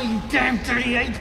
me, you damn dirty ape!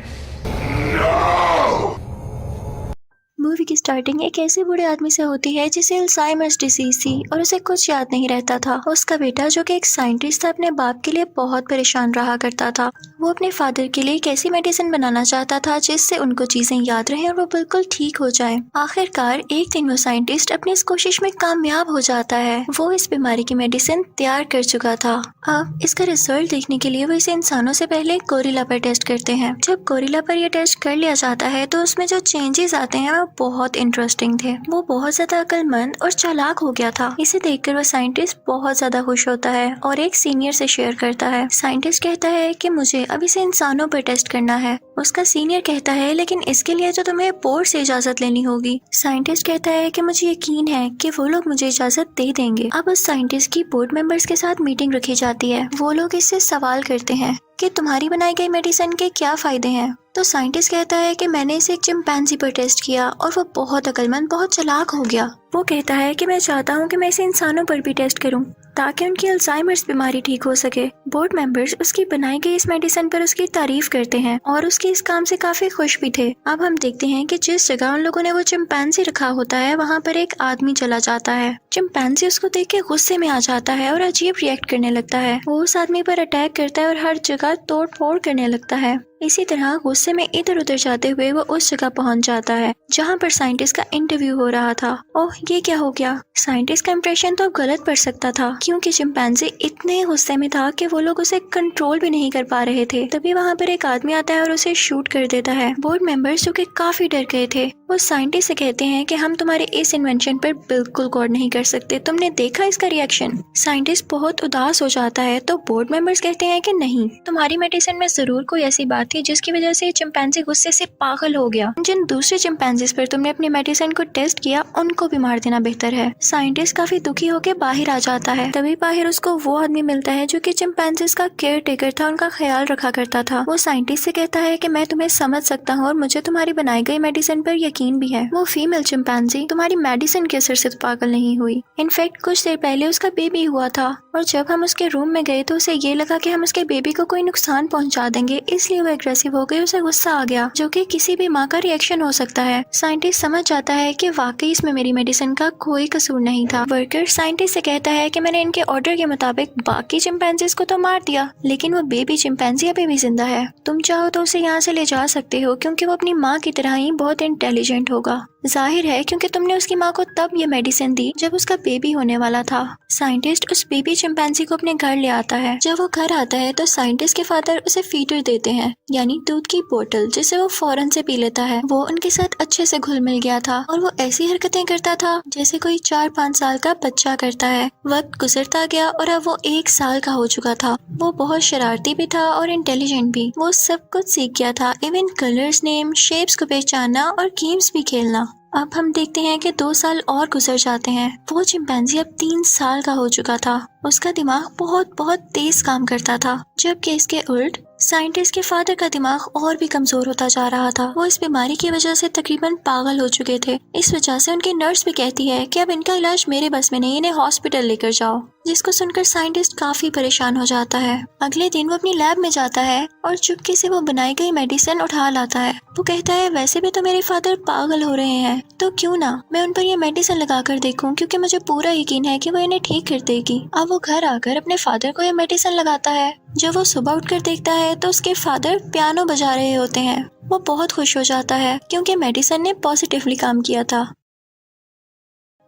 Movie की starting एक ऐसे बूढ़े आदमी से होती है जिसे अल्जाइमर्स डिजीज थी और उसे कुछ याद नहीं रहता था। उसका बेटा जो कि एक साइंटिस्ट था अपने बाप के लिए बहुत परेशान रहा करता था। वो अपने फादर के लिए एक ऐसी मेडिसिन बनाना चाहता था जिससे उनको चीजें याद रहें और वो बिल्कुल ठीक हो जाए। आखिरकार एक दिन वो साइंटिस्ट अपनी इस कोशिश में कामयाब हो जाता है। वो इस बीमारी की मेडिसिन तैयार कर चुका था। अब इसका रिजल्ट देखने के लिए वो इसे इंसानों से पहले गोरिल्ला पर टेस्ट करते हैं। जब गोरिल्ला पर यह टेस्ट कर लिया जाता है तो उसमें जो चेंजेस आते हैं वो बहुत इंटरेस्टिंग थे। वो बहुत ज्यादा अक्लमंद और चालाक हो गया था। इसे देखकर वो साइंटिस्ट बहुत ज्यादा खुश होता है और एक सीनियर से शेयर करता है। साइंटिस्ट कहता है कि मुझे अब इसे इंसानों पर टेस्ट करना है। उसका सीनियर कहता है लेकिन इसके लिए तो तुम्हें बोर्ड से इजाजत लेनी होगी। साइंटिस्ट कहता है कि मुझे यकीन है कि वो लोग मुझे इजाजत दे देंगे। अब उस साइंटिस्ट की बोर्ड मेंबर्स के साथ मीटिंग रखी जाती है। वो लोग इससे सवाल करते हैं कि तुम्हारी बनाई गई मेडिसिन के क्या फायदे हैं। तो साइंटिस्ट कहता है कि मैंने इसे एक चिंपैंजी पर टेस्ट किया और वो बहुत अक्लमंद, बहुत चालाक हो गया। वो कहता है कि मैं चाहता हूँ कि मैं इसे इंसानों पर भी टेस्ट करूँ ताकि उनकी अल्जाइमर्स बीमारी ठीक हो सके। बोर्ड मेंबर्स उसकी बनाई गई इस मेडिसिन पर उसकी तारीफ करते हैं और उसके इस काम से काफी खुश भी थे। अब हम देखते हैं कि जिस जगह उन लोगों ने वो चिंपैंजी रखा होता है वहाँ पर एक आदमी चला जाता है। चिंपैंजी उसको देख के गुस्से में आ जाता है और अजीब रिएक्ट करने लगता है। वो उस आदमी पर अटैक करता है और हर जगह तोड़ फोड़ करने लगता है। इसी तरह गुस्से में इधर उधर जाते हुए वो उस जगह पहुंच जाता है जहां पर साइंटिस्ट का इंटरव्यू हो रहा था। ओह, ये क्या हो गया। साइंटिस्ट का इंप्रेशन तो गलत पड़ सकता था क्योंकि चिंपैंजी इतने गुस्से में था कि वो लोग उसे कंट्रोल भी नहीं कर पा रहे थे। तभी वहां पर एक आदमी आता है और उसे शूट कर देता है। बोर्ड मेंबर्स जो कि काफी डर गए थे वो साइंटिस्ट से कहते हैं कि हम तुम्हारे इस इन्वेंशन पर बिल्कुल गौर नहीं कर सकते, तुमने देखा इसका रिएक्शन। साइंटिस्ट बहुत उदास हो जाता है तो बोर्ड मेंबर्स कहते हैं कि नहीं, तुम्हारी मेडिसिन में जरूर कोई ऐसी बात थी जिसकी वजह से चिंपैंजी गुस्से से पागल हो गया। जिन दूसरे चिंपैंजीज पर तुमने अपनी मेडिसिन को टेस्ट किया उनको भी मार देना बेहतर है। साइंटिस्ट काफी दुखी होकर बाहर आ जाता है। तभी बाहर उसको वो आदमी मिलता है जो कि चिंपैंजीज का केयर टेकर था, उनका ख्याल रखा करता था। वो साइंटिस्ट से कहता है कि मैं तुम्हें समझ सकता हूँ और मुझे तुम्हारी बनाई गई मेडिसिन पर यकीन भी है। वो फीमेल चिंपैंजी तुम्हारी मेडिसिन के असर से तो पागल नहीं हुई। इनफैक्ट कुछ देर पहले उसका बेबी हुआ था और जब हम उसके रूम में गए तो उसे ये लगा कि हम उसके बेबी को कोई नुकसान पहुंचा देंगे, इसलिए वो एग्रेसिव हो गई, उसे गुस्सा आ गया जो कि किसी भी माँ का रिएक्शन हो सकता है। साइंटिस्ट समझ जाता है कि वाकई इसमें मेरी मेडिसिन का कोई कसूर नहीं था। वर्कर साइंटिस्ट से कहता है कि मैंने इनके ऑर्डर के मुताबिक बाकी चिंपैंजीज को तो मार दिया लेकिन वो बेबी चिंपैंजी अभी भी जिंदा है। तुम चाहो तो उसे यहाँ से ले जा सकते हो क्योंकि वो अपनी माँ की तरह ही बहुत इंटेलिजेंट होगा। जाहिर है क्योंकि तुमने उसकी माँ को तब ये मेडिसिन दी जब उसका बेबी होने वाला था। साइंटिस्ट उस बेबी चिंपैंजी को अपने घर ले आता है। जब वो घर आता है तो साइंटिस्ट के फादर उसे फीडर देते हैं, यानी दूध की बोतल, जिसे वो फौरन से पी लेता है। वो उनके साथ अच्छे से घुल मिल गया था और वो ऐसी हरकतें करता था जैसे कोई 4-5 साल का बच्चा करता है। वक्त गुजरता गया और अब वो 1 साल का हो चुका था। वो बहुत शरारती भी था और इंटेलिजेंट भी। वो सब कुछ सीख गया था, इवन कलर्स, नेम, शेप्स को पहचानना और गेम्स भी खेलना। अब हम देखते हैं कि 2 साल और गुजर जाते हैं। वो चिंपैंजी अब 3 साल का हो चुका था। उसका दिमाग बहुत बहुत तेज काम करता था, जबकि इसके उल्ट साइंटिस्ट के फादर का दिमाग और भी कमजोर होता जा रहा था। वो इस बीमारी की वजह से तकरीबन पागल हो चुके थे। इस वजह से उनकी नर्स भी कहती है कि अब इनका इलाज मेरे बस में नहीं, इन्हें हॉस्पिटल लेकर जाओ, जिसको सुनकर साइंटिस्ट काफी परेशान हो जाता है। अगले दिन वो अपनी लैब में जाता है और चुपके से वो बनाई गई मेडिसिन उठा लाता है। वो कहता है वैसे भी तो मेरे फादर पागल हो रहे हैं तो क्यों ना मैं उन पर ये मेडिसिन लगा कर देखूं, क्योंकि मुझे पूरा यकीन है कि वो इन्हें ठीक कर देगी। अब वो घर आकर अपने फादर को ये मेडिसिन लगाता है। जब वो सुबह उठकर देखता है तो उसके फादर पियानो बजा रहे होते हैं। वो बहुत खुश हो जाता है क्योंकि मेडिसिन ने पॉजिटिवली काम किया था।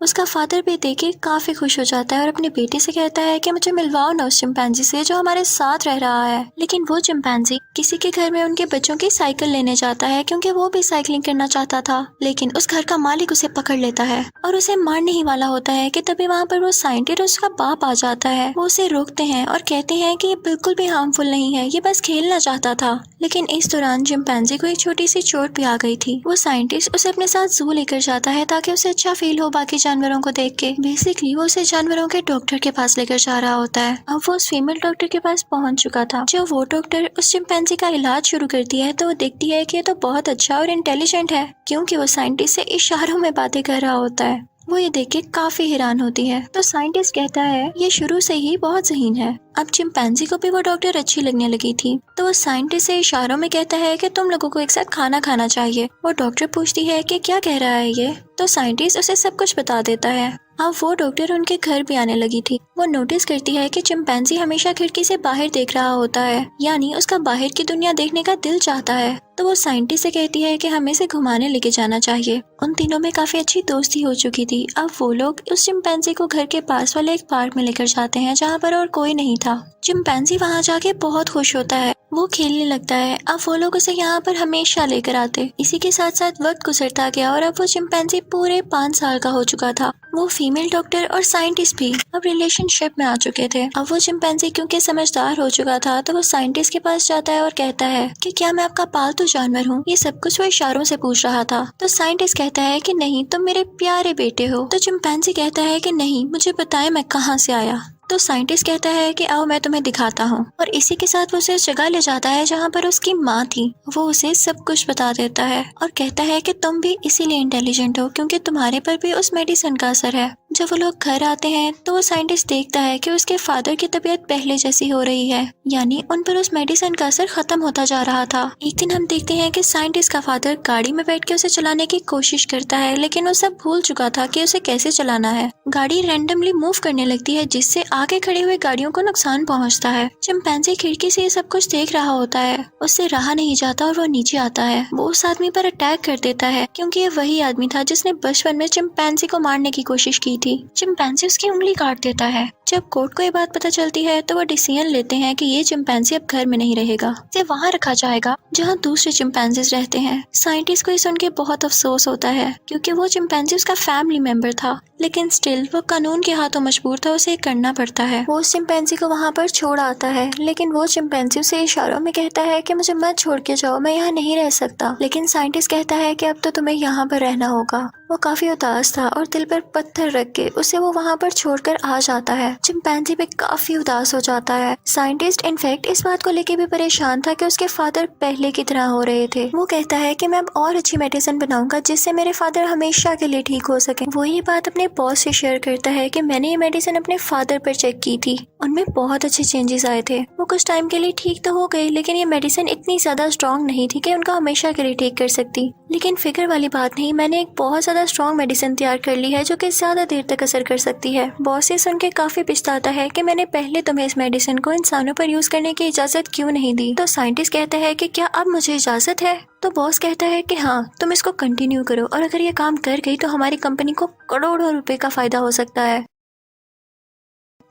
उसका फादर भी देख के काफी खुश हो जाता है और अपने बेटे से कहता है कि मुझे मिलवाओ ना उस चिंपैंजी से जो हमारे साथ रह रहा है। लेकिन वो चिंपैंजी किसी के घर में उनके बच्चों की साइकिल लेने जाता है क्योंकि वो भी साइकिलिंग करना चाहता था। लेकिन उस घर का मालिक उसे पकड़ लेता है और उसे मारने ही वाला होता है कि तभी वहाँ पर वो साइंटिस्ट और उसका बाप आ जाता है। वो उसे रोकते हैं और कहते हैं कि ये बिल्कुल भी हार्मफुल नहीं है, ये बस खेलना चाहता था। लेकिन इस दौरान चिंपैंजी को एक छोटी सी चोट भी आ गई थी। वो साइंटिस्ट उसे अपने साथ जू लेकर जाता है ताकि उसे अच्छा फील हो बाकी जानवरों को देख के। बेसिकली वो उसे जानवरों के डॉक्टर के पास लेकर जा रहा होता है। अब वो उस फीमेल डॉक्टर के पास पहुंच चुका था। जब वो डॉक्टर उस चिंपैंजी का इलाज शुरू करती है तो वो देखती है कि ये तो बहुत अच्छा और इंटेलिजेंट है, क्योंकि वो साइंटिस्ट से इशारों में बातें कर रहा होता है। वो ये देख के काफी हैरान होती है। तो साइंटिस्ट कहता है ये शुरू से ही बहुत ज़हीन है। अब चिंपैंजी को भी वो डॉक्टर अच्छी लगने लगी थी, तो वो साइंटिस्ट से इशारों में कहता है कि तुम लोगों को एक साथ खाना खाना चाहिए। वो डॉक्टर पूछती है कि क्या कह रहा है ये, तो साइंटिस्ट उसे सब कुछ बता देता है। अब वो डॉक्टर उनके घर भी आने लगी थी। वो नोटिस करती है कि चिंपैंजी हमेशा खिड़की से बाहर देख रहा होता है, यानी उसका बाहर की दुनिया देखने का दिल चाहता है। तो वो साइंटिस्ट से कहती है कि हमें इसे घुमाने लेके जाना चाहिए। उन तीनों में काफी अच्छी दोस्ती हो चुकी थी। अब वो लोग उस चिंपैंजी को घर के पास वाले एक पार्क में लेकर जाते हैं जहाँ पर और कोई नहीं था। चिंपैंजी वहाँ जाके बहुत खुश होता है, वो खेलने लगता है। अब वो लोग उसे यहाँ पर हमेशा लेकर आते। इसी के साथ साथ वक्त गुजरता गया और अब वो चिंपैंजी पूरे 5 साल का हो चुका था। वो फीमेल डॉक्टर और साइंटिस्ट भी अब रिलेशनशिप में आ चुके थे। अब वो चिंपैंजी क्योंकि समझदार हो चुका था, तो वो साइंटिस्ट के पास जाता है और कहता है कि क्या मैं आपका पालतू जानवर हूँ। ये सब कुछ वो इशारों से पूछ रहा था। तो साइंटिस्ट कहता है कि नहीं, तुम मेरे प्यारे बेटे हो। तो चिंपैंजी कहता है कि नहीं, मुझे बताएं मैं कहाँ से आया। तो साइंटिस्ट कहता है कि आओ मैं तुम्हें दिखाता हूँ, और इसी के साथ वो उसे उस जगह ले जाता है जहाँ पर उसकी माँ थी। वो उसे सब कुछ बता देता है और कहता है कि तुम भी इसीलिए इंटेलिजेंट हो क्योंकि तुम्हारे पर भी उस मेडिसिन का असर है। जब वो लोग घर आते हैं तो वो साइंटिस्ट देखता है कि उसके फादर की तबीयत पहले जैसी हो रही है, यानी उन पर उस मेडिसिन का असर खत्म होता जा रहा था। एक दिन हम देखते हैं कि साइंटिस्ट का फादर गाड़ी में बैठ के उसे चलाने की कोशिश करता है, लेकिन वो सब भूल चुका था कि उसे कैसे चलाना है। गाड़ी रैंडमली मूव करने लगती है जिससे आगे खड़े हुए गाड़ियों को नुकसान पहुंचता है। चिंपैंजी खिड़की से ये सब कुछ देख रहा होता है, उससे रहा नहीं जाता और वो नीचे आता है। वो उस आदमी पर अटैक कर देता है क्योंकि ये वही आदमी था जिसने बचपन में चिंपैंजी को मारने की कोशिश की थी। चिंपैंजी उसकी उंगली काट देता है। जब कोर्ट को ये बात पता चलती है तो वो डिसीजन लेते हैं कि ये चिंपैंजी अब घर में नहीं रहेगा, इसे वहाँ रखा जाएगा जहाँ दूसरे चिंपैंजीज रहते हैं। साइंटिस्ट को ये सुन के बहुत अफसोस होता है क्योंकि वो चिंपैंजी उसका फैमिली मेंबर था, लेकिन स्टिल वो कानून के हाथों मजबूर था, उसे करना पड़ता है। वो उस चिंपैंजी को वहाँ पर छोड़ आता है, लेकिन वो चिंपैंजी उसे इशारों में कहता है कि मुझे मत छोड़ के जाओ, मैं यहाँ नहीं रह सकता। लेकिन साइंटिस्ट कहता है कि अब तो तुम्हें यहाँ पर रहना होगा। वो काफी उदास था और दिल पर पत्थर रख के उसे वो वहाँ पर छोड़कर आ जाता है। चिंपैंजी भी काफी उदास हो जाता है। साइंटिस्ट इनफैक्ट इस बात को लेके भी परेशान था कि उसके फादर पहले की तरह हो रहे थे। वो कहता है कि मैं अब और अच्छी मेडिसिन बनाऊंगा जिससे मेरे फादर हमेशा के लिए ठीक हो सके। वो ये बात अपने बॉस से शेयर करता है कि मैंने ये मेडिसिन अपने फादर पर चेक की थी, उनमें बहुत अच्छे चेंजेस आए थे। वो कुछ टाइम के लिए ठीक तो हो गई, लेकिन ये मेडिसिन इतनी ज्यादा स्ट्रॉन्ग नहीं थी कि उनका हमेशा के लिए ठीक कर सकती। लेकिन फिक्र वाली बात नहीं, मैंने एक बहुत ज्यादा स्ट्रॉन्ग मेडिसिन तैयार कर ली है जो कि ज्यादा देर तक असर कर सकती है। बॉस ये सुन के काफी पछताता है कि मैंने पहले तुम्हें इस मेडिसिन को इंसानों पर यूज करने की इजाजत क्यों नहीं दी। तो साइंटिस्ट कहता है कि क्या अब मुझे इजाजत है। तो बॉस कहता है कि हाँ, तुम इसको कंटिन्यू करो और अगर ये काम कर गई तो हमारी कंपनी को करोड़ों रुपए का फायदा हो सकता है।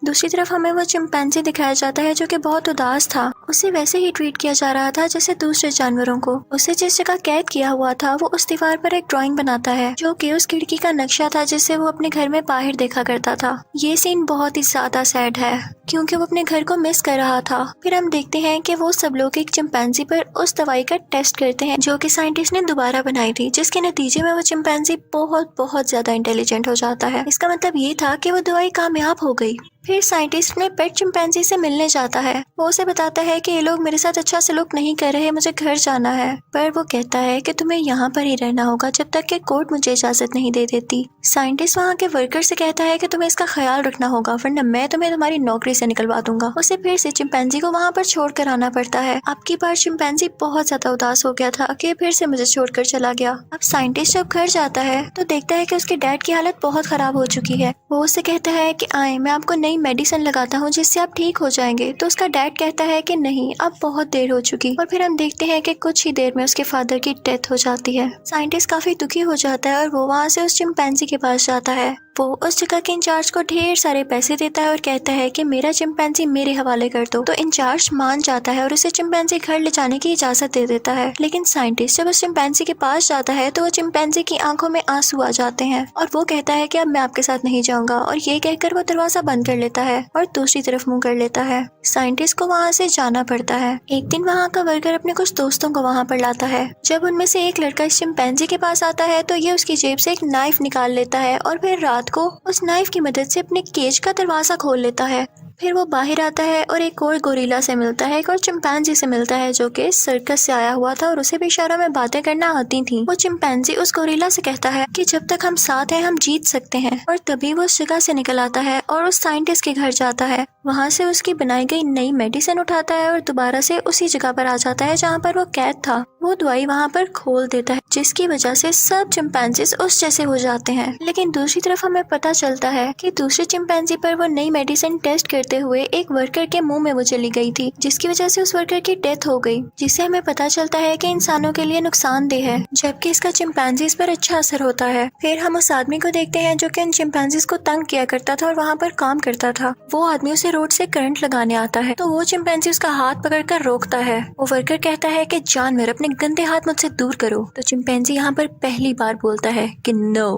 दूसरी तरफ हमें वो चिंपैंजी दिखाया जाता है जो कि बहुत उदास था। उसे वैसे ही ट्रीट किया जा रहा था जैसे दूसरे जानवरों को। उसे जिस जगह कैद किया हुआ था वो उस दीवार पर एक ड्राइंग बनाता है जो कि उस खिड़की का नक्शा था जिससे वो अपने घर में बाहर देखा करता था। ये सीन बहुत ही ज्यादा सैड है क्योंकि वो अपने घर को मिस कर रहा था। फिर हम देखते हैं कि वो सब लोग एक चिंपैंजी पर उस दवाई का टेस्ट करते हैं जो कि साइंटिस्ट ने दोबारा बनाई थी, जिसके नतीजे में वो चिंपैंजी बहुत ज्यादा इंटेलिजेंट हो जाता है। इसका मतलब ये था कि वो दवाई कामयाब हो गई। फिर साइंटिस्ट अपने पेट चिंपैंजी से मिलने जाता है। वो उसे बताता है कि ये लोग मेरे साथ अच्छा सलूक नहीं कर रहे, मुझे घर जाना है। पर वो कहता है कि तुम्हें यहाँ पर ही रहना होगा जब तक कि कोर्ट मुझे इजाजत नहीं दे देती। साइंटिस्ट वहाँ के वर्कर से कहता है कि तुम्हें इसका ख्याल रखना होगा वरना मैं तुम्हें तुम्हारी नौकरी से निकलवा दूंगा। उसे फिर से चिंपैंजी को वहाँ पर छोड़ कर आना पड़ता है। अब की बार चिंपैंजी बहुत ज्यादा उदास हो गया था कि फिर से मुझे छोड़कर चला गया। अब साइंटिस्ट जब घर जाता है तो देखता है कि उसके डैड की हालत बहुत खराब हो चुकी है। वो उससे कहता है कि आए मैं आपको नई मेडिसिन लगाता हूँ जिससे आप ठीक हो जाएंगे। तो उसका डैड कहता है कि नहीं, अब बहुत देर हो चुकी। और फिर हम देखते हैं कि कुछ ही देर में उसके फादर की डेथ हो जाती है। साइंटिस्ट काफी दुखी हो जाता है और वो वहाँ से उस चिंपैंजी के पास जाता है। वो उस जगह के इंचार्ज को ढेर सारे पैसे देता है और कहता है कि मेरा चिंपैंजी मेरे हवाले कर दो। तो इंचार्ज मान जाता है और उसे चिंपैंजी घर ले जाने की इजाजत दे देता है। लेकिन साइंटिस्ट जब उस चिंपैंजी के पास जाता है तो वो चिंपैंजी की आंखों में आंसू आ जाते हैं और वो कहता है कि अब मैं आपके साथ नहीं जाऊंगा, और ये कहकर वो दरवाजा बंद कर लेता है और दूसरी तरफ मुंह कर लेता है। साइंटिस्ट को वहाँ से जाना पड़ता है। एक दिन वहाँ का वर्कर अपने कुछ दोस्तों को वहाँ पर लाता है। जब उनमें से एक लड़का इस चिंपैंजी के पास आता है तो ये उसकी जेब से एक नाइफ निकाल लेता है और फिर रात को उस नाइफ की मदद से अपने केज का दरवाजा खोल लेता है। फिर वो बाहर आता है और एक और गोरिल्ला से मिलता है, एक और चिंपैंजी से मिलता है जो कि सर्कस से आया हुआ था और उसे भी इशारों में बातें करना आती थी। वो चिंपैंजी उस गोरिल्ला से कहता है कि जब तक हम साथ हैं हम जीत सकते हैं। और तभी वो उस जगह से निकल आता है और उस साइंटिस्ट के घर जाता है। वहाँ से उसकी बनाई गई नई मेडिसिन उठाता है और दोबारा से उसी जगह पर आ जाता है जहाँ पर वो कैद था। वो दवाई वहाँ पर खोल देता है जिसकी वजह से सब चिंपैंजीज उस जैसे हो जाते हैं। लेकिन दूसरी तरफ हमें पता चलता है कि दूसरे चिंपैंजी पर वो नई मेडिसिन टेस्ट करते हुए एक वर्कर के मुंह में वो चली गई थी, जिसकी वजह से उस वर्कर की डेथ हो गई, जिससे हमें पता चलता है कि इंसानों के लिए नुकसानदेह है जबकि इसका चिंपैंजीज पर अच्छा असर होता है। फिर हम उस आदमी को देखते हैं जो कि इन चिंपैंजीज को तंग किया करता था और वहाँ पर काम करता था। वो आदमी उसे रोड से करंट लगाने आता है तो वो चिंपैंजी उसका हाथ पकड़कर रोकता है। वो वर्कर कहता है कि जानवर अपने गंदे हाथ मुझसे दूर करो। तो चिंपैंजी यहाँ पर पहली बार बोलता है कि नो।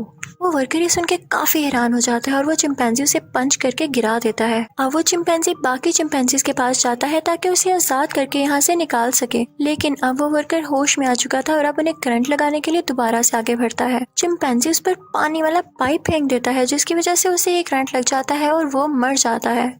वो वर्कर ये सुन के काफी हैरान हो जाता है और वो चिंपैंजी उसे पंच करके गिरा देता है। अब वो चिंपैंजी बाकी चिंपैंजीज के पास जाता है ताकि उसे आजाद करके यहाँ से निकाल सके, लेकिन अब वो वर्कर होश में आ चुका था और अब उन्हें करंट लगाने के लिए दोबारा से आगे बढ़ता है। चिंपैंजी उस पर पानी वाला पाइप फेंक देता है जिसकी वजह से उसे ये करंट लग जाता है और वो मर जाता है।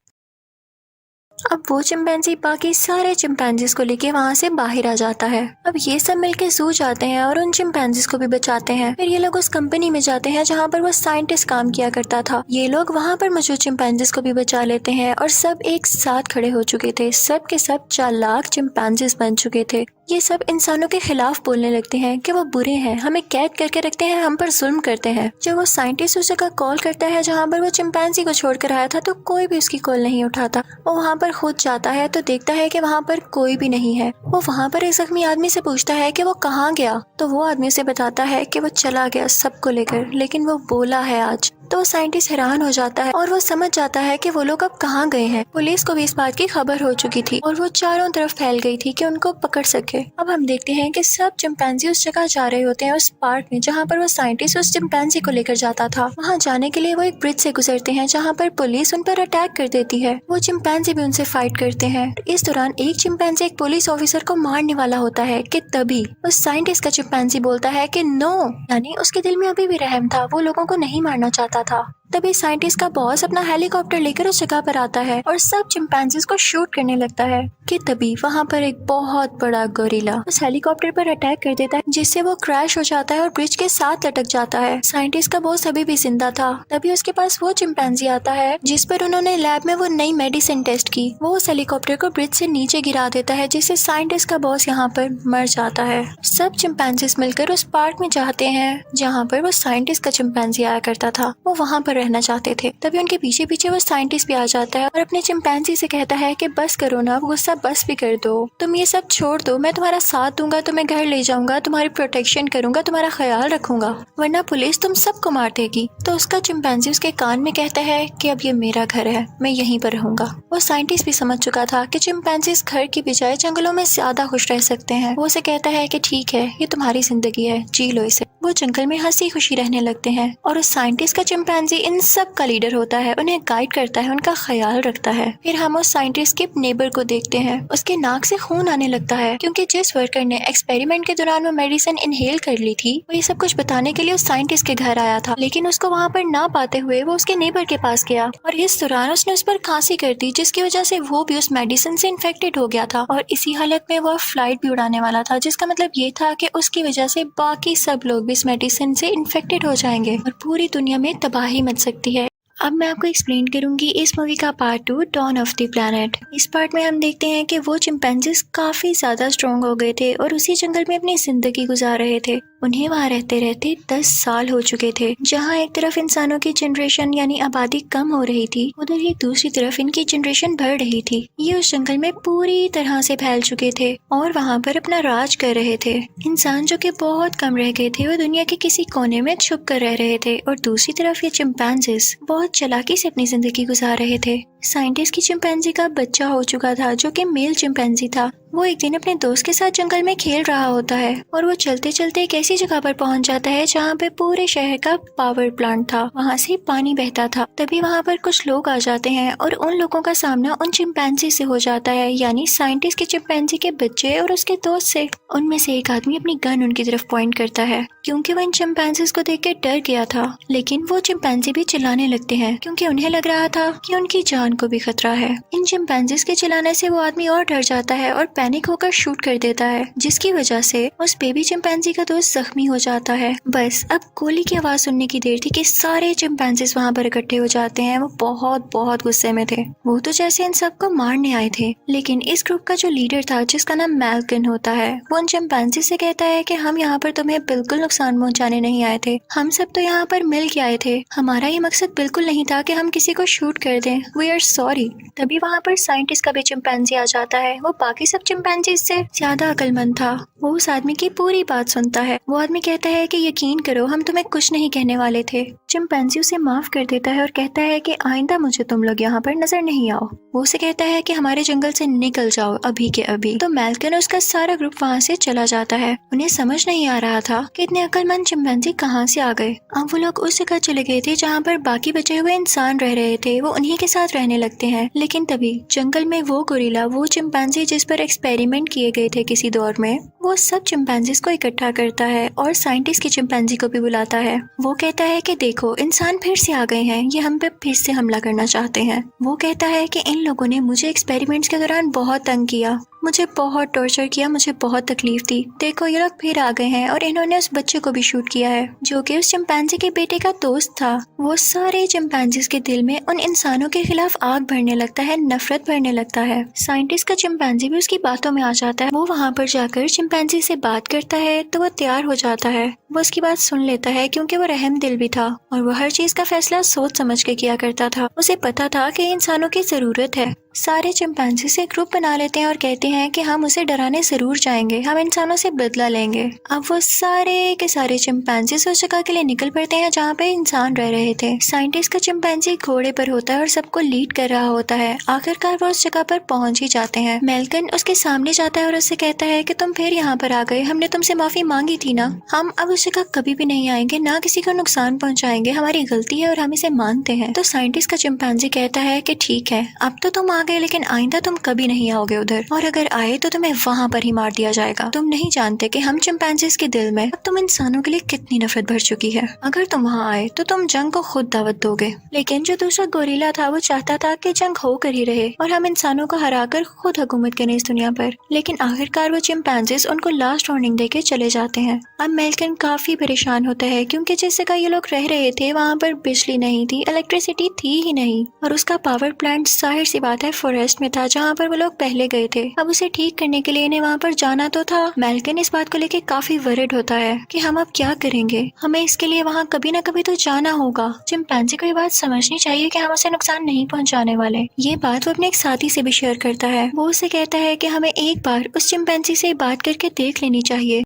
अब वो चिंपैंजी बाकी सारे चिंपैंजीज को लेके वहाँ से बाहर आ जाता है। अब ये सब मिलके जू जाते हैं और उन चिंपैंजीज को भी बचाते हैं। फिर ये लोग उस कंपनी में जाते हैं जहाँ पर वो साइंटिस्ट काम किया करता था। ये लोग वहाँ पर मौजूद चिंपैंजीज को भी बचा लेते हैं और सब एक साथ खड़े हो चुके थे। सब के सब चालाक चिंपैंजीज बन चुके थे। ये सब इंसानों के खिलाफ बोलने लगते हैं कि वो बुरे हैं, हमें कैद करके रखते हैं, हम पर जुल्म करते हैं। जब वो साइंटिस्ट उस जगह कॉल करता है जहाँ पर वो चिंपैंजी को छोड़कर आया था तो कोई भी उसकी कॉल नहीं उठाता। वो वहाँ पर खुद जाता है तो देखता है कि वहाँ पर कोई भी नहीं है। वो वहाँ पर एक जख्मी आदमी से पूछता है कि वो कहाँ गया, तो वो आदमी उसे बताता है कि वो चला गया सबको लेकर, लेकिन वो बोला है आज। तो वो साइंटिस्ट हैरान हो जाता है और वो समझ जाता है कि वो लोग अब कहाँ गए हैं। पुलिस को भी इस बात की खबर हो चुकी थी और वो चारों तरफ फैल गई थी कि उनको पकड़ सके। अब हम देखते हैं कि सब चिंपैंजी उस जगह जा रहे होते हैं, उस पार्क में जहाँ पर वो साइंटिस्ट उस चिंपैंजी को लेकर जाता था। वहाँ जाने के लिए वो एक ब्रिज से गुजरते हैं जहाँ पर पुलिस उन पर अटैक कर देती है। वो चिंपैंजी भी उनसे फाइट करते हैं। इस दौरान एक चिंपैंजी एक पुलिस ऑफिसर को मारने वाला होता है कि तभी उस साइंटिस्ट का चिंपैंजी बोलता है कि नो, यानी उसके दिल में अभी भी रहम था, वो लोगों को नहीं मारना चाहता था। तभी साइंटिस्ट का बॉस अपना हेलीकॉप्टर लेकर उस जगह पर आता है और सब चिंपैंजीज को शूट करने लगता है कि तभी वहाँ पर एक बहुत बड़ा गोरिल्ला उस हेलीकॉप्टर पर अटैक कर देता है जिससे वो क्रैश हो जाता है और ब्रिज के साथ लटक जाता है। साइंटिस्ट का बॉस अभी भी जिंदा था। तभी उसके पास वो चिंपैंजी आता है जिस पर उन्होंने लैब में वो नई मेडिसिन टेस्ट की। वो उस हेलीकॉप्टर को ब्रिज से नीचे गिरा देता है जिससे साइंटिस्ट का बॉस यहाँ पर मर जाता है। सब चिंपैंजीज मिलकर उस पार्क में जाते हैं जहाँ पर वो साइंटिस्ट का चिंपैंजी आया करता था। वो वहाँ पर रहना चाहते थे। तभी उनके पीछे पीछे वो साइंटिस्ट भी आ जाता है और अपने चिंपैंजी से कहता है कि बस करो ना, गुस्सा बस भी कर दो, तुम ये सब छोड़ दो, मैं तुम्हारा साथ दूंगा, तुम्हें घर ले जाऊंगा, तुम्हारी प्रोटेक्शन करूंगा, तुम्हारा ख्याल रखूंगा, वरना पुलिस तुम सबको मार देगी। तो उसका चिंपैंजी उसके कान में कहता है कि अब ये मेरा घर है, मैं यहीं पर रहूंगा। वो साइंटिस्ट भी समझ चुका था कि चिंपैंजीज घर की बजाय जंगलों में ज्यादा खुश रह सकते हैं। वो उसे कहता है कि ठीक है, ये तुम्हारी जिंदगी है, जी लो इसे। वो जंगल में हंसी खुशी रहने लगते हैं और उस साइंटिस्ट का चिंपैंजी इन सब का लीडर होता है, उन्हें गाइड करता है, उनका ख्याल रखता है। फिर हम उस साइंटिस्ट के नेबर को देखते हैं। उसके नाक से खून आने लगता है क्योंकि जिस वर्कर ने एक्सपेरिमेंट के दौरान वो मेडिसिन इनहेल कर ली थी वो ये सब कुछ बताने के लिए उस साइंटिस्ट के घर आया था, लेकिन उसको वहाँ पर ना पाते हुए वो उसके नेबर के पास गया और इस दौरान उसने उस पर खांसी कर दी जिसकी वजह से वो भी उस मेडिसिन से इन्फेक्टेड हो गया था और इसी हालत में वो फ्लाइट भी उड़ाने वाला था, जिसका मतलब ये था कि उसकी वजह से बाकी सब लोग भी इस मेडिसिन से इन्फेक्टेड हो जाएंगे और पूरी दुनिया में तबाही मच सकती है। अब मैं आपको एक्सप्लेन करूंगी इस मूवी का part 2 dawn of the planet. इस पार्ट में हम देखते हैं कि वो चिंपैंजीज काफी ज्यादा स्ट्रॉन्ग हो गए थे और उसी जंगल में अपनी जिंदगी गुजार रहे थे। उन्हें वहाँ रहते रहते 10 साल हो चुके थे। जहाँ एक तरफ इंसानों की जनरेशन यानी आबादी कम हो रही थी, उधर ही दूसरी तरफ इनकी जनरेशन बढ़ रही थी। ये उस जंगल में पूरी तरह से फैल चुके थे और वहाँ पर अपना राज कर रहे थे। इंसान जो कि बहुत कम रह गए थे वो दुनिया के किसी कोने में छुप कर रह रहे थे और दूसरी तरफ ये चिंपैंजीज बहुत चालाकी से अपनी जिंदगी गुजार रहे थे। साइंटिस्ट की चिंपैंजी का बच्चा हो चुका था जो कि मेल चिंपैंजी था। वो एक दिन अपने दोस्त के साथ जंगल में खेल रहा होता है और वो चलते चलते एक ऐसी जगह पर पहुंच जाता है जहाँ पे पूरे शहर का पावर प्लांट था, वहाँ से पानी बहता था। तभी वहाँ पर कुछ लोग आ जाते हैं और उन लोगों का सामना उन चिंपैंजी से हो जाता है, यानी साइंटिस्ट के चिंपैंजी के बच्चे और उसके दोस्त से। उनमें से एक आदमी अपनी गन उनकी तरफ पॉइंट करता है क्योंकि वो इन चिंपैंजीज को देख के डर गया था, लेकिन वो चिंपैंजी भी चिल्लाने लगते हैं क्योंकि उन्हें लग रहा था कि उनकी जान को भी खतरा है। इन चिंपैंजीज के चिल्लाने से वो आदमी और डर जाता है और पैनिक होकर शूट कर देता है, जिसकी वजह से उस बेबी चिंपैंजी का दोस्त जख्मी हो जाता है। बस अब गोली की आवाज सुनने की देर थी कि सारे चिंपैंजीज वहाँ पर इकट्ठे हो जाते हैं। वो बहुत बहुत गुस्से में थे, वो तो जैसे इन सबको मारने आए थे। लेकिन इस ग्रुप का जो लीडर था, जिसका नाम मैल्कन होता है, वो उन चिंपैंजी से कहता है कि हम यहाँ पर तुम्हें बिल्कुल नुकसान पहुँचाने नहीं आए थे, हम सब तो यहाँ पर मिल के आए थे, हमारा ये मकसद बिल्कुल नहीं था कि हम किसी को शूट कर दें, वी आर सॉरी। तभी वहाँ पर साइंटिस्ट का भी चिंपैंजी आ जाता है। वो बाकी सब चिंपैंजी से ज्यादा अक्लमंद था। वो उस आदमी की पूरी बात सुनता है। वो आदमी कहता है कि यकीन करो, हम तुम्हें कुछ नहीं कहने वाले थे। चिंपैंजी उसे माफ कर देता है और कहता है कि आइंदा मुझे तुम लोग यहाँ पर नजर नहीं आओ। वो उसे कहता है कि हमारे जंगल से निकल जाओ अभी के अभी। तो मैल्कन और उसका सारा ग्रुप वहाँ से चला जाता है। उन्हें समझ नहीं आ रहा था कि इतने अक्लमंद चिंपैंजी कहाँ से आ गए। अब वो लोग उस जगह चले गए थे जहाँ पर बाकी बचे हुए इंसान रह रहे थे। वो उन्हीं के साथ रहने लगते हैं। लेकिन तभी जंगल में वो गोरिल्ला, वो चिंपैंजी जिस पर एक्सपेरिमेंट किए गए थे किसी दौर में, वो सब चिंपैंजीज को इकट्ठा करता है और साइंटिस्ट के चिंपैंजी को भी बुलाता है। वो कहता है कि देखो, इंसान फिर से आ गए हैं, ये हम पे फिर से हमला करना चाहते हैं। वो कहता है कि इन लोगों ने मुझे एक्सपेरिमेंट्स के दौरान बहुत तंग किया, मुझे बहुत टॉर्चर किया, मुझे बहुत तकलीफ दी। देखो, ये लोग फिर आ गए हैं और इन्होंने उस बच्चे को भी शूट किया है जो कि उस चिंपैंजी के बेटे का दोस्त था। वो सारे चिंपैंजीज के दिल में उन इंसानों के खिलाफ आग भरने लगता है, नफरत भरने लगता है। साइंटिस्ट का चिंपैंजी भी उसकी बातों में आ जाता है। वो वहाँ पर जाकर चिंपैंजी से बात करता है तो वो तैयार हो जाता है। वो उसकी बात सुन लेता है क्योंकि वो रहम दिल भी था और वो हर चीज का फैसला सोच समझ के किया करता था। उसे पता था कि इंसानों की जरूरत है। सारे चिंपैंजी से ग्रुप बना लेते हैं और कहते हैं कि हम उसे डराने जरूर जाएंगे, हम इंसानों से बदला लेंगे। अब वो सारे के सारे चिंपैंजी उस जगह के लिए निकल पड़ते हैं जहाँ पे इंसान रह रहे थे। साइंटिस्ट का चिंपैंजी घोड़े पर होता है और सबको लीड कर रहा होता है। आखिरकार वो उस जगह पर पहुंच ही जाते हैं। मैल्कन उसके सामने जाता है और उससे कहता है कि तुम फिर यहाँ पर आ गए, हमने तुमसे माफी मांगी थी ना, हम अब उस जगह कभी भी नहीं आएंगे, ना किसी को नुकसान पहुंचाएंगे, हमारी गलती है और हम इसे मानते हैं। तो साइंटिस्ट का चिंपैंजी कहता है कि ठीक है, अब तो तुम गए, लेकिन आइंदा तुम कभी नहीं आओगे उधर, और अगर आए तो तुम्हें वहाँ पर ही मार दिया जाएगा। तुम नहीं जानते कि हम चिंपैंजीज के दिल में अब तुम इंसानों के लिए कितनी नफरत भर चुकी है। अगर तुम वहाँ आए तो तुम जंग को खुद दावत दोगे। लेकिन जो दूसरा गोरिल्ला था वो चाहता था कि जंग होकर ही रहे और हम इंसानों को हराकर खुद हुकूमत करें इस दुनिया पर। लेकिन आखिरकार वो चिंपैंजीज उनको लास्ट वार्निंग देके चले जाते हैं। अब मैल्कन काफी परेशान होता है क्योंकि जिस जगह ये लोग रह रहे थे वहाँ पर बिजली नहीं थी, इलेक्ट्रिसिटी थी ही नहीं, और उसका पावर प्लांट जाहिर सी बात है फॉरेस्ट में था जहाँ पर वो लोग पहले गए थे। अब उसे ठीक करने के लिए इन्हें वहाँ पर जाना तो था। मैल्कन इस बात को लेके काफी वरिड होता है कि हम अब क्या करेंगे, हमें इसके लिए वहाँ कभी ना कभी तो जाना होगा। चिंपैंजी को ये बात समझनी चाहिए कि हम उसे नुकसान नहीं पहुँचाने वाले। ये बात वो अपने एक साथी से भी शेयर करता है। वो उसे कहता है कि हमें एक बार उस चिंपैंजी से बात करके देख लेनी चाहिए।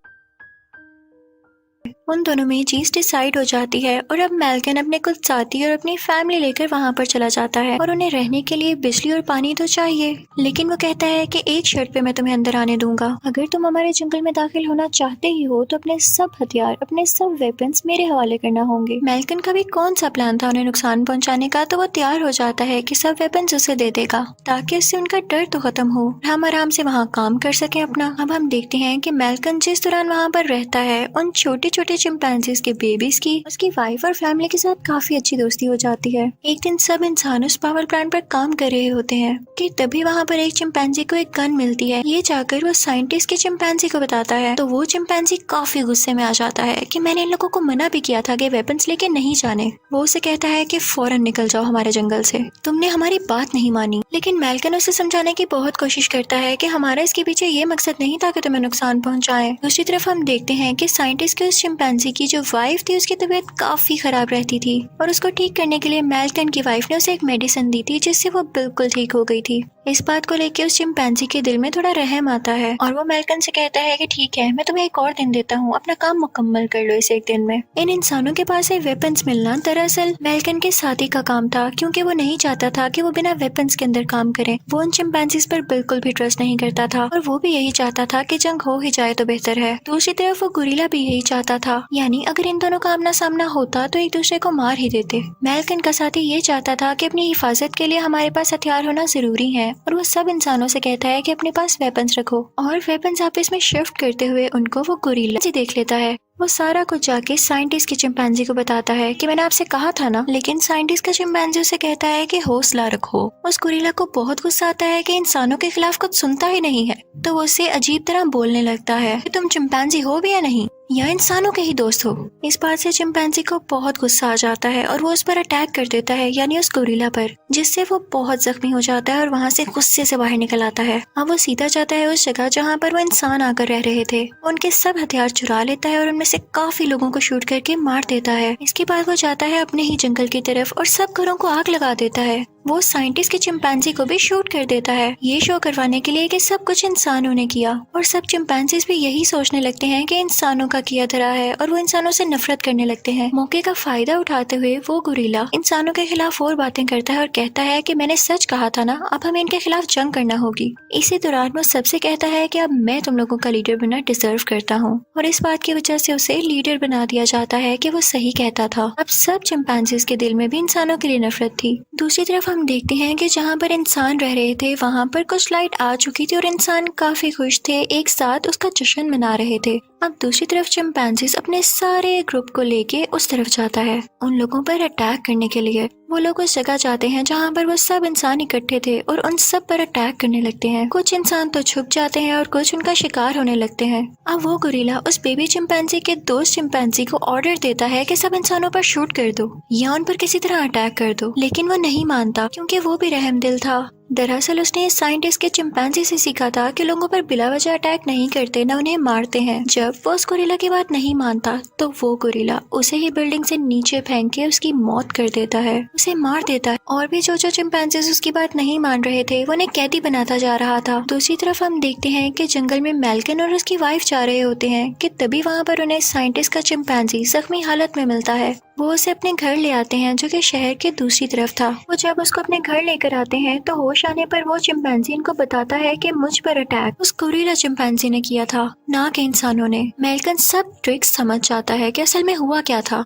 उन दोनों में चीज डिसाइड हो जाती है और अब मैल्कन अपने कुछ साथी और अपनी फैमिली लेकर वहाँ पर चला जाता है और उन्हें रहने के लिए बिजली और पानी तो चाहिए। लेकिन वो कहता है कि एक शर्त पे मैं तुम्हें अंदर आने दूंगा, अगर तुम हमारे जंगल में दाखिल होना चाहते ही हो तो अपने सब हथियार, अपने सब वेपन्स मेरे हवाले करना होंगे। मैल्कन का भी कौन सा प्लान था उन्हें नुकसान पहुँचाने का, तो वो तैयार हो जाता है कि सब वेपन्स उसे दे देगा ताकि उससे उनका डर तो खत्म हो, हम आराम से वहाँ काम कर सके अपना। अब हम देखते हैं कि मैल्कन जिस दौरान वहाँ पर रहता है उन छोटे छोटे चिंपैंजीज के बेबीज की उसकी वाइफ और फैमिली के साथ काफी अच्छी दोस्ती हो जाती है। एक दिन सब इंसान उस पावर प्लांट पर काम कर रहे होते हैं कि तभी वहाँ पर एक चिंपैंजी को एक गन मिलती है। ये जाकर वो साइंटिस्ट के चिंपैंजी को बताता है तो वो चिंपैंजी काफी गुस्से में आ जाता है कि मैंने इन लोगों को मना भी किया था कि वेपन्स लेके नहीं जाने। वो उसे कहता है कि फौरन निकल जाओ हमारे जंगल से, तुमने हमारी बात नहीं मानी। लेकिन मैल्कन उसे समझाने की बहुत कोशिश करता है कि हमारा इसके पीछे ये मकसद नहीं था कि तुम्हें नुकसान पहुंचाए। दूसरी तरफ हम देखते हैं कि साइंटिस्ट के उस चिंपैंजी की जो वाइफ थी उसकी तबीयत काफी खराब रहती थी और उसको ठीक करने के लिए मैल्कन की वाइफ ने उसे एक मेडिसिन दी थी जिससे वो बिल्कुल ठीक हो गई थी। इस बात को लेकर उस चिंपैंजी के दिल में थोड़ा रहम आता है और वो मेल्कन से कहता है कि ठीक है, मैं तुम्हें एक और दिन देता हूँ, अपना काम मुकम्मल कर लो इस एक दिन में। इन इंसानों के पास ये वेपन्स मिलना दरअसल मेल्कन के साथी का काम था, क्योंकि वो नहीं चाहता था कि वो बिना वेपन्स के अंदर काम करे। वो उन चिंपैंजीज पर बिल्कुल भी ट्रस्ट नहीं करता था और वो भी यही चाहता था कि जंग हो ही जाए तो बेहतर है। दूसरी तरफ वो गोरिल्ला भी यही चाहता था, यानी अगर इन दोनों का आमना सामना होता तो एक दूसरे को मार ही देते। मेल्कन का साथी ये चाहता था कि अपनी हिफाजत के लिए हमारे पास हथियार होना जरूरी है और वो सब इंसानों से कहता है कि अपने पास वेपन्स रखो और वेपन्स आपस में शिफ्ट करते हुए उनको वो गोरिल्ला से देख लेता है। वो सारा कुछ जाके साइंटिस्ट के चिंपैंजी को बताता है कि मैंने आपसे कहा था ना, लेकिन साइंटिस्ट का चिंपैंजी उसे कहता है कि हौसला रखो। उस गोरिल्ला को बहुत गुस्सा आता है कि इंसानों के खिलाफ कुछ सुनता ही नहीं है, तो वो उसे अजीब तरह बोलने लगता है कि तुम चिंपैंजी हो भी या नहीं, या इंसानों के ही दोस्त हो। इस बात से चिंपैंजी को बहुत गुस्सा आ जाता है और वो उस पर अटैक कर देता है, यानी उस गोरिल्ला पर, जिससे वो बहुत जख्मी हो जाता है और वहाँ से गुस्से से बाहर निकल आता है। अब वो सीधा जाता है उस जगह जहाँ पर वो इंसान आकर रह रहे थे, उनके सब हथियार चुरा लेता है और उनमें से काफी लोगों को शूट करके मार देता है। इसके बाद वो जाता है अपने ही जंगल की तरफ और सब घरों को आग लगा देता है। वो साइंटिस्ट के चिंपैंजी को भी शूट कर देता है, ये शो करवाने के लिए कि सब कुछ इंसानों ने किया। और सब चिंपैंजीज भी यही सोचने लगते हैं कि इंसानों का किया धरा है और वो इंसानों से नफरत करने लगते हैं। मौके का फायदा उठाते हुए वो गोरिल्ला इंसानों के खिलाफ और बातें करता है और कहता है कि मैंने सच कहा था ना, अब हमें इनके खिलाफ जंग करना होगी। इसी दौरान वो सबसे कहता है कि अब मैं तुम लोगों का लीडर बनना डिजर्व करता हूँ और इस बात की वजह से उसे लीडर बना दिया जाता है कि वो सही कहता था। अब सब चिंपैंजीज के दिल में भी इंसानों के लिए नफरत थी। दूसरी तरफ हम देखते हैं कि जहाँ पर इंसान रह रहे थे वहाँ पर कुछ लाइट आ चुकी थी और इंसान काफी खुश थे, एक साथ उसका जश्न मना रहे थे। अब दूसरी तरफ चिंपैंजीज अपने सारे ग्रुप को लेके उस तरफ जाता है उन लोगों पर अटैक करने के लिए। वो लोग उस जगह जाते हैं जहाँ पर वो सब इंसान इकट्ठे थे और उन सब पर अटैक करने लगते हैं। कुछ इंसान तो छुप जाते हैं और कुछ उनका शिकार होने लगते हैं। अब वो गोरिल्ला उस बेबी चिंपैंजी के दोस्त चिंपैंजी को ऑर्डर देता है कि सब इंसानों पर शूट कर दो या उन पर किसी तरह अटैक कर दो, लेकिन वो नहीं मानता क्योंकि वो भी रहमदिल था। दरअसल उसने साइंटिस्ट के चिंपैंजी से सीखा था कि लोगों पर बिला वजह अटैक नहीं करते, न उन्हें मारते हैं। जब वो उस गोरिल्ला की बात नहीं मानता तो वो गोरिल्ला उसे ही बिल्डिंग से नीचे फेंक के उसकी मौत कर देता है, उसे मार देता है। और भी जो चिंपैंजीज उसकी बात नहीं मान रहे थे वो उन्हें कैदी बनाता जा रहा था। दूसरी तरफ हम देखते हैं कि जंगल में मेल्कन और उसकी वाइफ जा रहे होते हैं कि तभी वहाँ पर उन्हें साइंटिस्ट का चिंपैंजी जख्मी हालत में मिलता है। वो उसे अपने घर ले आते हैं जो कि शहर के दूसरी तरफ था। वो जब उसको अपने घर लेकर आते हैं तो होश आने पर वो चिंपैंजी इनको बताता है कि मुझ पर अटैक उस गोरिल्ला चिंपैंजी ने किया था, ना कि इंसानों ने। मेल्कन सब ट्रिक्स समझ जाता है कि असल में हुआ क्या था।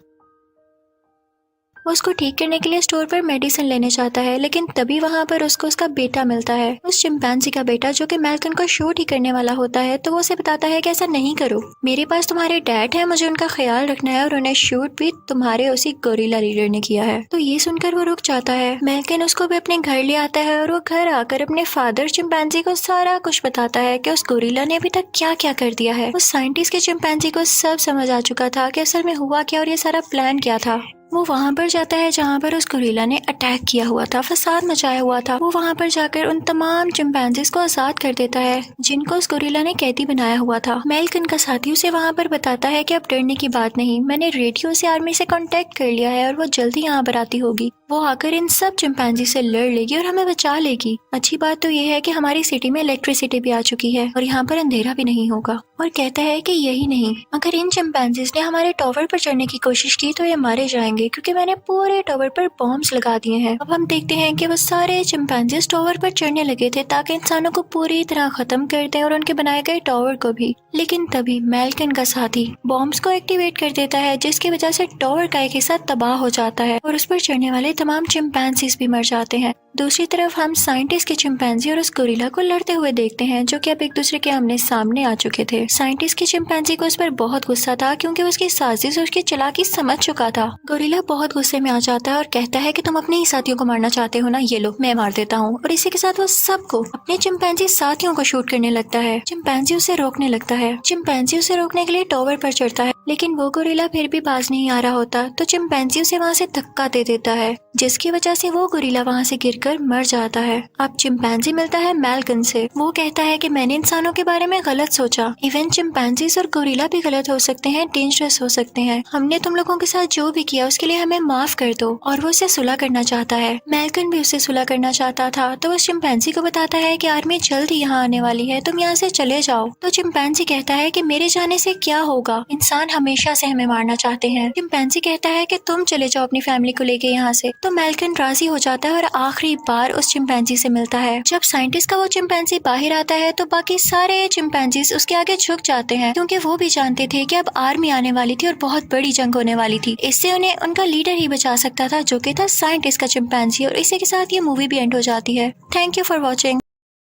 वो उसको ठीक करने के लिए स्टोर पर मेडिसिन लेने जाता है, लेकिन तभी वहाँ पर उसको उसका बेटा मिलता है, उस चिंपैंजी का बेटा जो कि मेल्कन को शूट ही करने वाला होता है। तो वो उसे बताता है कि ऐसा नहीं करो, मेरे पास तुम्हारे डैड है, मुझे उनका ख्याल रखना है और उन्हें शूट भी तुम्हारे उसी गोरिल्ला लीडर ने किया है। तो ये सुनकर वो रुक जाता है। मेल्कन उसको भी अपने घर ले आता है और वो घर आकर अपने फादर चिंपैंजी को सारा कुछ बताता है कि उस गोरिल्ला ने अभी तक क्या क्या कर दिया है। उस साइंटिस्ट के चिंपैंजी को सब समझ आ चुका था कि असल में हुआ क्या और ये सारा प्लान क्या था। वो वहाँ पर जाता है जहाँ पर उस गोरिल्ला ने अटैक किया हुआ था, फसाद मचाया हुआ था। वो वहाँ पर जाकर उन तमाम चिंपैंजीज को आजाद कर देता है जिनको उस गोरिल्ला ने कैदी बनाया हुआ था। मेल्कन का साथी उसे वहाँ पर बताता है कि अब डरने की बात नहीं, मैंने रेडियो से आर्मी से कांटेक्ट कर लिया है और वो जल्दी यहाँ पर आती होगी। वो आकर इन सब चिंपैंजी से लड़ लेगी और हमें बचा लेगी। अच्छी बात तो ये है कि हमारी सिटी में इलेक्ट्रिसिटी भी आ चुकी है और यहाँ पर अंधेरा भी नहीं होगा। और कहता है कि यही नहीं, अगर इन चिंपैंजीज ने हमारे टावर पर चढ़ने की कोशिश की तो ये मारे जाएंगे क्योंकि मैंने पूरे टावर पर बॉम्ब्स लगा दिए हैं। अब हम देखते हैं कि वो सारे चिंपैंजीज टावर पर चढ़ने लगे थे ताकि इंसानों को पूरी तरह खत्म कर दें और उनके बनाए गए टावर को भी। लेकिन तभी मेल्कन का साथी बॉम्ब्स को एक्टिवेट कर देता है जिसकी वजह से टावर का एक हिस्सा तबाह हो जाता है और उस पर चढ़ने वाले तमाम चिंपैंजीज भी मर जाते हैं। दूसरी तरफ हम साइंटिस्ट के चिंपैंजी और उस गोरिल्ला को लड़ते हुए देखते हैं जो कि अब एक दूसरे के आमने सामने आ चुके थे। साइंटिस्ट के चिंपैंजी को उस पर बहुत गुस्सा था क्योंकि उसकी साजिश और उसकी चालाकी समझ चुका था। गोरिल्ला बहुत गुस्से में आ जाता है और कहता है कि तुम अपने ही साथियों को मारना चाहते हो ना, ये लो मैं मार देता हूँ। और इसी के साथ वो सबको अपने चिंपैंजी साथियों को शूट करने लगता है। चिंपैंजी उसे रोकने लगता है। चिंपैंजी उसे रोकने के लिए टावर पर चढ़ता है लेकिन वो गोरिल्ला फिर भी बाज नहीं आ रहा होता तो चिंपैंजी उसे वहाँ से धक्का दे देता है, जिसकी वजह से वो गोरिल्ला वहाँ से गिरकर मर जाता है। अब चिंपैंजी मिलता है मैल्कन से। वो कहता है कि मैंने इंसानों के बारे में गलत सोचा। इवन चिंपैंजीज और गोरिल्ला भी गलत हो सकते हैं, डेंजरस हो सकते हैं। हमने तुम लोगों के साथ जो भी किया उसके लिए हमें माफ कर दो। और वो उससे सुलह करना चाहता है। मैल्कन भी उससे सुलह करना चाहता था तो वो चिंपैंजी को बताता है कि आर्मी जल्द ही यहाँ आने वाली है, तुम यहाँ से चले जाओ। तो चिंपैंजी कहता है कि मेरे जाने से क्या होगा, इंसान हमेशा से हमें मारना चाहते हैं। चिंपैंजी कहता है कि तुम चले जाओ अपनी फैमिली को लेके यहाँ से। तो मैल्कन राजी हो जाता है और आखिरी बार उस चिंपैंजी से मिलता है। जब साइंटिस्ट का वो चिंपैंजी बाहर आता है तो बाकी सारे चिंपैंजीज उसके आगे झुक जाते हैं, क्योंकि वो भी जानते थे कि अब आर्मी आने वाली थी और बहुत बड़ी जंग होने वाली थी। इससे उन्हें उनका लीडर ही बचा सकता था, जो कि था साइंटिस्ट का चिंपैंजी। और इसी के साथ ये मूवी भी एंड हो जाती है। Thank you for watching.